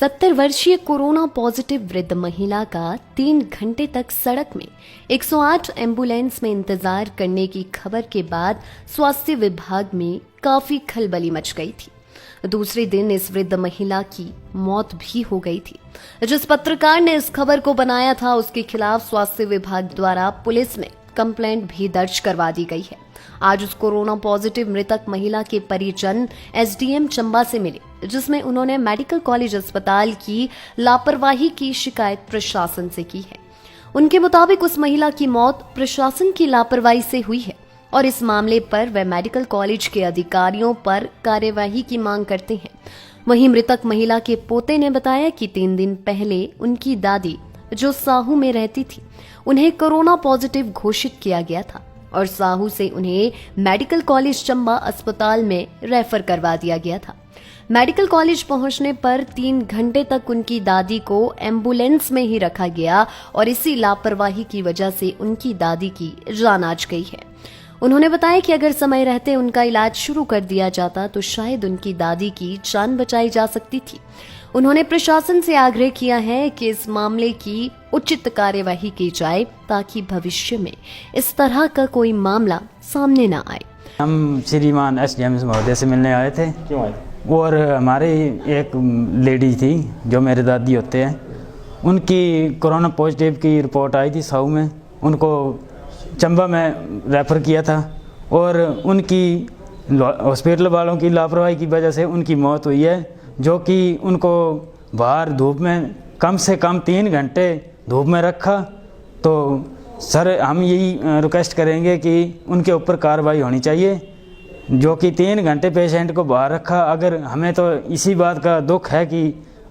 70 वर्षीय corona positive वृद्ध महिला का 3 घंटे तक सड़क में 108 एम्बुलेंस में इंतजार करने की खबर के बाद स्वास्थ्य विभाग में काफी खलबली मच गई थी। दूसरे दिन इस वृद्ध महिला की मौत भी हो गई थी। जिस पत्रकार ने इस खबर को बनाया था उसके खिलाफ स्वास्थ्य विभाग द्वारा पुलिस में कंप्लेंट भी दर्ज करवा दी गई है। आज उस कोरोना पॉजिटिव मृतक महिला के परिजन एसडीएम चंबा से मिले, जिसमें उन्होंने मेडिकल कॉलेज अस्पताल की लापरवाही की शिकायत प्रशासन से की है। उनके मुताबिक उस महिला की मौत प्रशासन की लापरवाही से हुई है और इस मामले पर वे मेडिकल कॉलेज के अधिकारियों पर कार्यवाही की मांग करते हैं। वहीं मृतक महिला के पोते ने बताया कि 3 दिन पहले उनकी दादी, जो साहू में रहती थी, उन्हें कोरोना पॉजिटिव घोषित किया गया था और साहू से उन्हें मेडिकल कॉलेज चंबा अस्पताल में रेफर करवा दिया गया था। मेडिकल कॉलेज पहुंचने पर 3 घंटे तक उनकी दादी को एम्बुलेंस में ही रखा गया और इसी लापरवाही की वजह से उनकी दादी की जान आज गई है। उन्होंने बताया कि अगर समय रहते उनका इलाज शुरू कर दिया जाता तो शायद उनकी दादी की जान बचाई जा सकती थी। उन्होंने प्रशासन से आग्रह किया है कि इस मामले की उचित कार्यवाही की जाए ताकि भविष्य में इस तरह का कोई मामला सामने न आए। हम श्रीमान एसडीएम महोदय से मिलने आए थे। क्यों आए? और हमारे एक लेडी थी जो मेरे दादी होते हैं, उनकी कोरोना पॉजिटिव की रिपोर्ट आई थी साहू में। उनको चंबा में रेफ़र किया था और उनकी हॉस्पिटल वालों की लापरवाही की वजह से उनकी मौत हुई है, जो कि उनको बाहर धूप में कम से कम 3 घंटे धूप में रखा। तो सर, हम यही रिक्वेस्ट करेंगे कि उनके ऊपर कार्रवाई होनी चाहिए, जो कि 3 घंटे पेशेंट को बाहर रखा। अगर हमें तो इसी बात का दुख है कि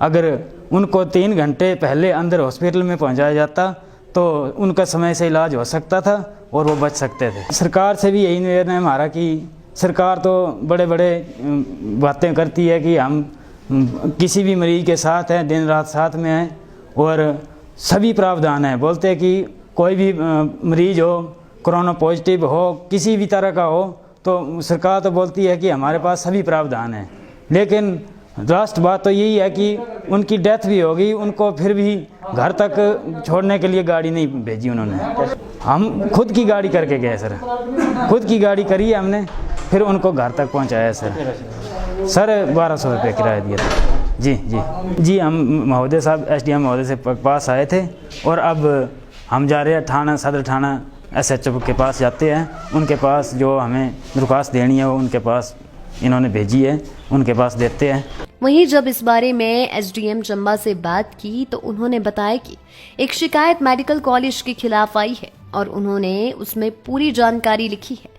अगर उनको 3 घंटे पहले अंदर हॉस्पिटल में पहुंचाया जाता तो उनका समय से इलाज हो सकता था और वो बच सकते थे। सरकार से भी यही निवेदन है हमारा कि सरकार तो बड़े बड़े बातें करती है कि हम किसी भी मरीज के साथ हैं, दिन रात साथ में हैं और सभी प्रावधान हैं। बोलते हैं कि कोई भी मरीज हो, कोरोना पॉजिटिव हो, किसी भी तरह का हो, तो सरकार तो बोलती है कि हमारे पास सभी प्रावधान हैं। लेकिन लास्ट बात तो यही है कि उनकी डेथ भी होगी, उनको फिर भी घर तक छोड़ने के लिए गाड़ी नहीं भेजी उन्होंने। हम खुद की गाड़ी करके गए सर, खुद की गाड़ी करी है हमने, फिर उनको घर तक पहुंचाया सर। 1200 रुपये किराया दिया था। जी, हम महोदय साहब एसडीएम महोदय से पास आए थे और अब हम जा रहे हैं थाना, सदर थाना एसएचओ के पास जाते हैं। उनके पास जो हमें दरख्वास्त देनी है वो उनके पास इन्होंने भेजी है, उनके पास देते हैं। वहीं जब इस बारे में एसडीएम चंबा से बात की तो उन्होंने बताया कि एक शिकायत मेडिकल कॉलेज के खिलाफ आई है और उन्होंने उसमें पूरी जानकारी लिखी है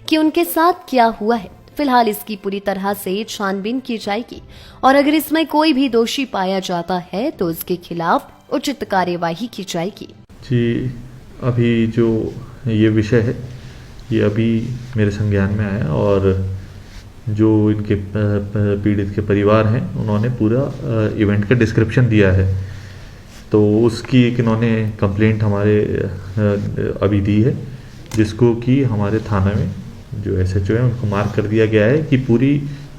कि उनके साथ क्या हुआ है। फिलहाल इसकी पूरी तरह से छानबीन की जाएगी और अगर इसमें कोई भी दोषी पाया जाता है तो उसके खिलाफ उचित कार्यवाही की जाएगी। जी, अभी जो ये विषय है ये अभी मेरे संज्ञान में आया और जो इनके पीड़ित के परिवार हैं उन्होंने पूरा इवेंट का डिस्क्रिप्शन दिया है। तो उसकी एक इन्होंने कंप्लेंट हमारे अभी दी है, जिसको कि हमारे थाना में जो एसएचओ है उनको मार्क कर दिया गया है कि पूरी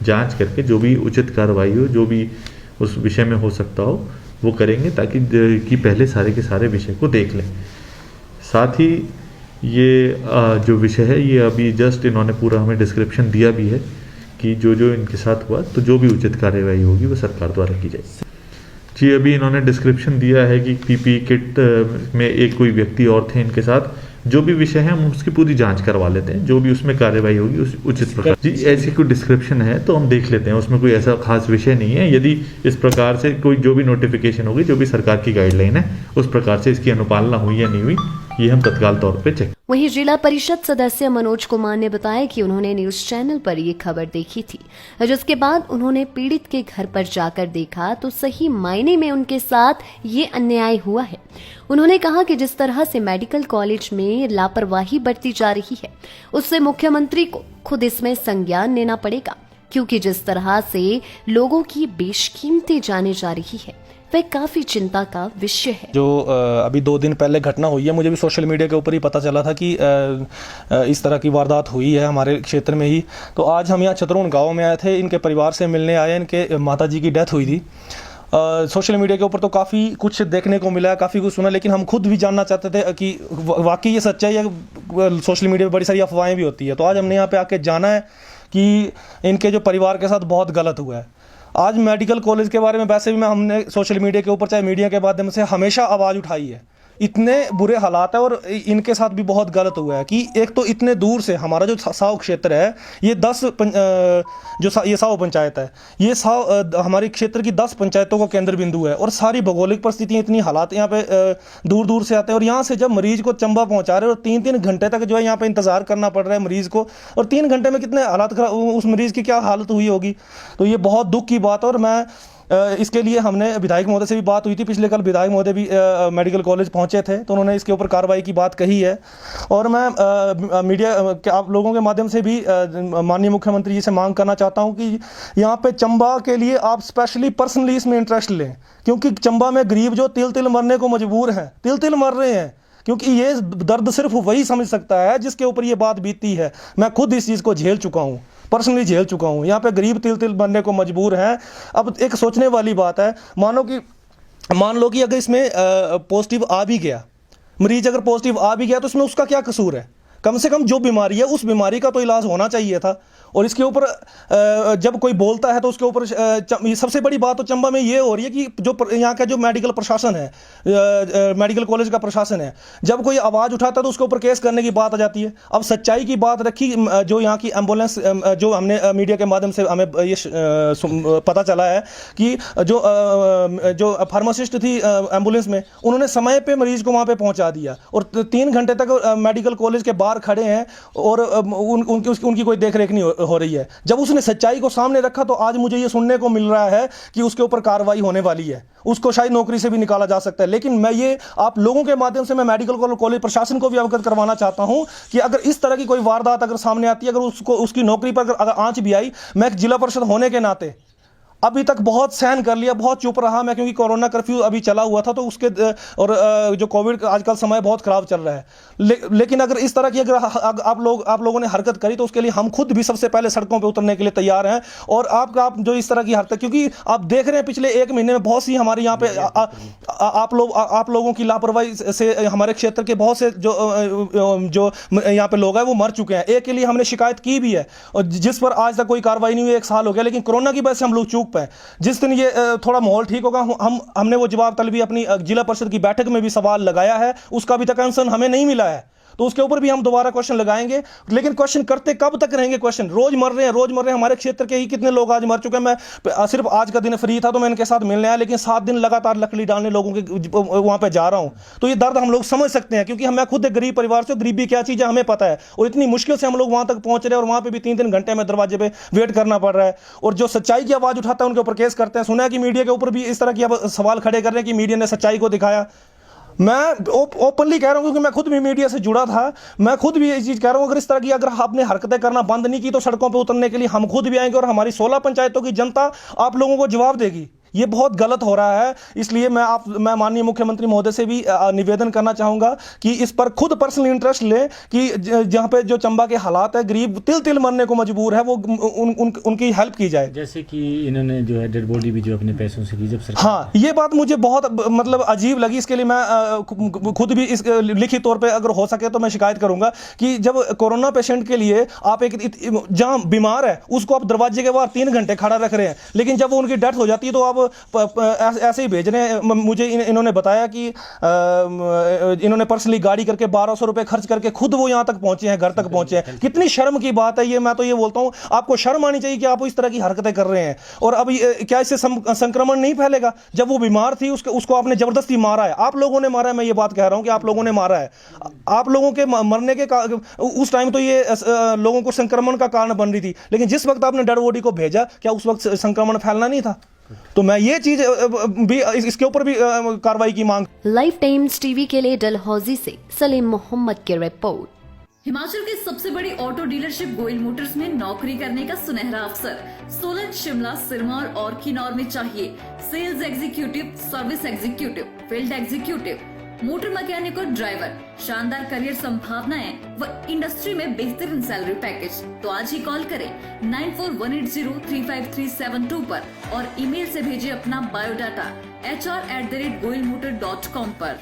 जांच करके जो भी उचित कार्रवाई हो, जो भी उस विषय में हो सकता हो वो करेंगे, ताकि कि पहले सारे के सारे विषय को देख लें। साथ ही ये जो विषय है ये अभी जस्ट इन्होंने पूरा हमें डिस्क्रिप्शन दिया भी है कि जो जो इनके साथ हुआ तो जो भी उचित कार्रवाई होगी वो सरकार द्वारा की जाएगी। जी, अभी इन्होंने डिस्क्रिप्शन दिया है कि पीपी किट में एक कोई व्यक्ति और थे इनके साथ। जो भी विषय है हम उसकी पूरी जांच करवा लेते हैं, जो भी उसमें कार्रवाई होगी उस उचित प्रकार। जी, ऐसी कोई डिस्क्रिप्शन है तो हम देख लेते हैं, उसमें कोई ऐसा खास विषय नहीं है। यदि इस प्रकार से कोई जो भी नोटिफिकेशन होगी, जो भी सरकार की गाइडलाइन है, उस प्रकार से इसकी अनुपालना हुई या नहीं हुई, ये हम तत्काल तौर पे चेक। वहीं जिला परिषद सदस्य मनोज कुमार ने बताया कि उन्होंने न्यूज चैनल पर ये खबर देखी थी, जिसके बाद उन्होंने पीड़ित के घर पर जाकर देखा तो सही मायने में उनके साथ ये अन्याय हुआ है। उन्होंने कहा कि जिस तरह से मेडिकल कॉलेज में लापरवाही बरती जा रही है उससे मुख्यमंत्री को खुद इसमें संज्ञान लेना पड़ेगा, क्योंकि जिस तरह से लोगों की बेशकीमती जाने जा रही है वह काफी चिंता का विषय है। जो अभी 2 दिन पहले घटना हुई है, मुझे भी सोशल मीडिया के ऊपर ही पता चला था कि इस तरह की वारदात हुई है हमारे क्षेत्र में ही। तो आज हम यहाँ चतुरून गांव में आए थे, इनके परिवार से मिलने आए। इनके माताजी की डेथ हुई थी सोशल मीडिया के ऊपर तो काफ़ी कुछ देखने को मिला, काफ़ी कुछ सुना, लेकिन हम खुद भी जानना चाहते थे कि वाकई ये सच्चाई है। सोशल मीडिया पे बड़ी सारी अफवाहें भी होती है, तो आज हमने यहाँ पे आके जाना है कि इनके जो परिवार के साथ बहुत गलत हुआ है। आज मेडिकल कॉलेज के बारे में वैसे भी हमने सोशल मीडिया के ऊपर चाहे मीडिया के माध्यम से हमेशा आवाज़ उठाई है। इतने बुरे हालात है और इनके साथ भी बहुत गलत हुआ है कि एक तो इतने दूर से हमारा जो साव क्षेत्र है, ये ये साव पंचायत है, ये साव हमारे क्षेत्र की 10 पंचायतों का केंद्र बिंदु है और सारी भौगोलिक परिस्थितियाँ इतनी हालात यहाँ पे दूर दूर से आते हैं। और यहाँ से जब मरीज को चंबा पहुँचा रहे हैं और 3-3 घंटे तक जो है यहाँ पे इंतज़ार करना पड़ रहा है मरीज़ को, और 3 घंटे में कितने हालात खराब, उस मरीज़ की क्या हालत हुई होगी। तो ये बहुत दुख की बात है। और मैं इसके लिए हमने विधायक महोदय से भी बात हुई थी, पिछले कल विधायक महोदय भी मेडिकल कॉलेज पहुंचे थे, तो उन्होंने इसके ऊपर कार्रवाई की बात कही है। और मैं मीडिया के आप लोगों के माध्यम से भी माननीय मुख्यमंत्री जी से मांग करना चाहता हूं कि यहाँ पे चंबा के लिए आप स्पेशली पर्सनली इसमें इंटरेस्ट लें, क्योंकि चंबा में गरीब जो तिल तिल मरने को मजबूर हैं, तिल तिल मर रहे हैं, क्योंकि ये दर्द सिर्फ वही समझ सकता है जिसके ऊपर ये बात बीतती है। मैं खुद इस चीज़ को झेल चुका हूँ, पर्सनली झेल चुका हूँ। यहाँ पे गरीब तिल तिल बनने को मजबूर हैं। अब एक सोचने वाली बात है, मान लो कि अगर इसमें पॉजिटिव आ भी गया, मरीज अगर पॉजिटिव आ भी गया, तो इसमें उसका क्या कसूर है? कम से कम जो बीमारी है उस बीमारी का तो इलाज होना चाहिए था। और इसके ऊपर जब कोई बोलता है तो उसके ऊपर सबसे बड़ी बात तो चंबा में ये हो रही है कि जो यहाँ का जो मेडिकल प्रशासन है, मेडिकल कॉलेज का प्रशासन है, जब कोई आवाज़ उठाता है तो उसके ऊपर केस करने की बात आ जाती है। अब सच्चाई की बात रखी, जो यहाँ की एम्बुलेंस, जो हमने मीडिया के माध्यम से हमें ये पता चला है कि जो फार्मासिस्ट थी एम्बुलेंस में, उन्होंने समय पे मरीज को वहाँ पे पहुँचा दिया और 3 घंटे तक मेडिकल कॉलेज के बाहर खड़े हैं और उनकी कोई देख रेख नहीं हो रही है। जब उसने सच्चाई को सामने रखा तो आज मुझे ये सुनने को मिल रहा है कि उसके ऊपर कार्रवाई होने वाली है, उसको शायद नौकरी से भी निकाला जा सकता है। लेकिन मैं ये आप लोगों के माध्यम से मैं मेडिकल कॉलेज प्रशासन को भी अवगत करवाना चाहता हूं कि अगर इस तरह की कोई वारदात अगर सामने आती है, अगर उसकी नौकरी पर अगर आंच भी आई, मैं एक जिला परिषद होने के नाते अभी तक बहुत सहन कर लिया, बहुत चुप रहा मैं, क्योंकि कोरोना कर्फ्यू अभी चला हुआ था, तो उसके और जो कोविड का आजकल समय बहुत ख़राब चल रहा है। लेकिन अगर इस तरह की अगर आप लोगों ने हरकत करी तो उसके लिए हम खुद भी सबसे पहले सड़कों पे उतरने के लिए तैयार हैं। और आप जो इस तरह की हरकत, क्योंकि आप देख रहे हैं पिछले 1 महीने में बहुत सी हमारे यहाँ पे आप लोगों की लापरवाही से हमारे क्षेत्र के बहुत से जो यहाँ पे लोग हैं वो मर चुके हैं। एक के लिए हमने शिकायत की भी है और जिस पर आज तक कोई कार्रवाई नहीं हुई, 1 साल हो गया, लेकिन कोरोना की वजह से हम लोग चूक पाए। जिस दिन ये थोड़ा माहौल ठीक होगा, हमने वो जवाब तलबी अपनी जिला परिषद की बैठक में भी सवाल लगाया है, उसका अभी तक आंसर हमें नहीं मिला है, तो उसके ऊपर भी हम दोबारा क्वेश्चन लगाएंगे। लेकिन क्वेश्चन करते कब तक रहेंगे? क्वेश्चन रोज मर रहे हैं। हमारे क्षेत्र के ही कितने लोग आज मर चुके हैं। मैं सिर्फ आज का दिन फ्री था तो मैं इनके साथ मिलने आया, लेकिन 7 दिन लगातार लकड़ी डालने लोगों के वहां पे जा रहा हूं, तो ये दर्द हम लोग समझ सकते हैं, क्योंकि मैं खुद एक गरीब परिवार से, गरीबी क्या चीज़ है हमें पता है, और इतनी मुश्किल से हम लोग वहां तक पहुंच रहे हैं और वहां पर भी 3-3 घंटे में दरवाजे पर वेट करना पड़ रहा है। और जो सच्चाई की आवाज़ उठाता है उनके ऊपर केस करते हैं। सुना है कि मीडिया के ऊपर भी इस तरह की सवाल खड़े कर रहे हैं कि मीडिया ने सच्चाई को दिखाया। मैं ओपनली कह रहा हूं, क्योंकि मैं खुद भी मीडिया से जुड़ा था, मैं खुद भी ये चीज़ कह रहा हूं, अगर आपने हरकतें करना बंद नहीं की तो सड़कों पे उतरने के लिए हम खुद भी आएंगे और हमारी 16 पंचायतों की जनता आप लोगों को जवाब देगी। ये बहुत गलत हो रहा है, इसलिए मैं माननीय मुख्यमंत्री महोदय से भी निवेदन करना चाहूँगा कि इस पर खुद पर्सनल इंटरेस्ट लें कि जहाँ पे जो चंबा के हालात है, गरीब तिल तिल मरने को मजबूर है, वो उनकी हेल्प की जाए। जैसे कि इन्होंने जो है डेड बॉडी भी जो अपने पैसों से ली जब सरकार, हाँ, ये बात मुझे बहुत मतलब अजीब लगी। इसके लिए मैं खुद भी इस लिखित तौर पर अगर हो सके तो मैं शिकायत करूँगा कि जब कोरोना पेशेंट के लिए आप एक जहाँ बीमार है उसको आप दरवाजे के बाहर 3 घंटे खड़ा रख रहे हैं, लेकिन जब वो उनकी डेथ हो जाती है तो आप ऐसे ही भेज रहे हैं। मुझे इन्होंने बताया कि इन्होंने पर्सनली गाड़ी करके 1200 रुपए खर्च करके खुद वो यहाँ तक पहुंचे हैं, घर तक पहुंचे हैं। कितनी शर्म की बात है ये। मैं तो ये बोलता हूँ आपको शर्म आनी चाहिए कि आप इस तरह की हरकतें कर रहे हैं। और अब क्या इससे संक्रमण नहीं फैलेगा? जब वो बीमार थी उसको आपने जबरदस्ती मारा है, आप लोगों ने मारा है। मैं ये बात कह रहा हूँ कि आप लोगों ने मारा है। आप लोगों के मरने के उस टाइम तो ये लोगों को संक्रमण का कारण बन रही थी, लेकिन जिस वक्त आपने डेड बॉडी को भेजा, क्या उस वक्त संक्रमण फैलना नहीं था? तो मैं ये चीज भी इसके ऊपर भी कार्रवाई की मांग। लाइफ टाइम्स टीवी के लिए डलहौजी से सलीम मोहम्मद की रिपोर्ट। हिमाचल की सबसे बड़ी ऑटो डीलरशिप गोयल मोटर्स में नौकरी करने का सुनहरा अवसर सोलन, शिमला, सिरमौर और किन्नौर में चाहिए sales executive, service executive, field executive, motor mechanic और ड्राइवर, शानदार करियर संभावनाएं व इंडस्ट्री में बेहतरीन सैलरी पैकेज। तो आज ही कॉल करें 9418035372 पर और ईमेल से भेजिए अपना बायोडाटा hr@goilmotor.com पर।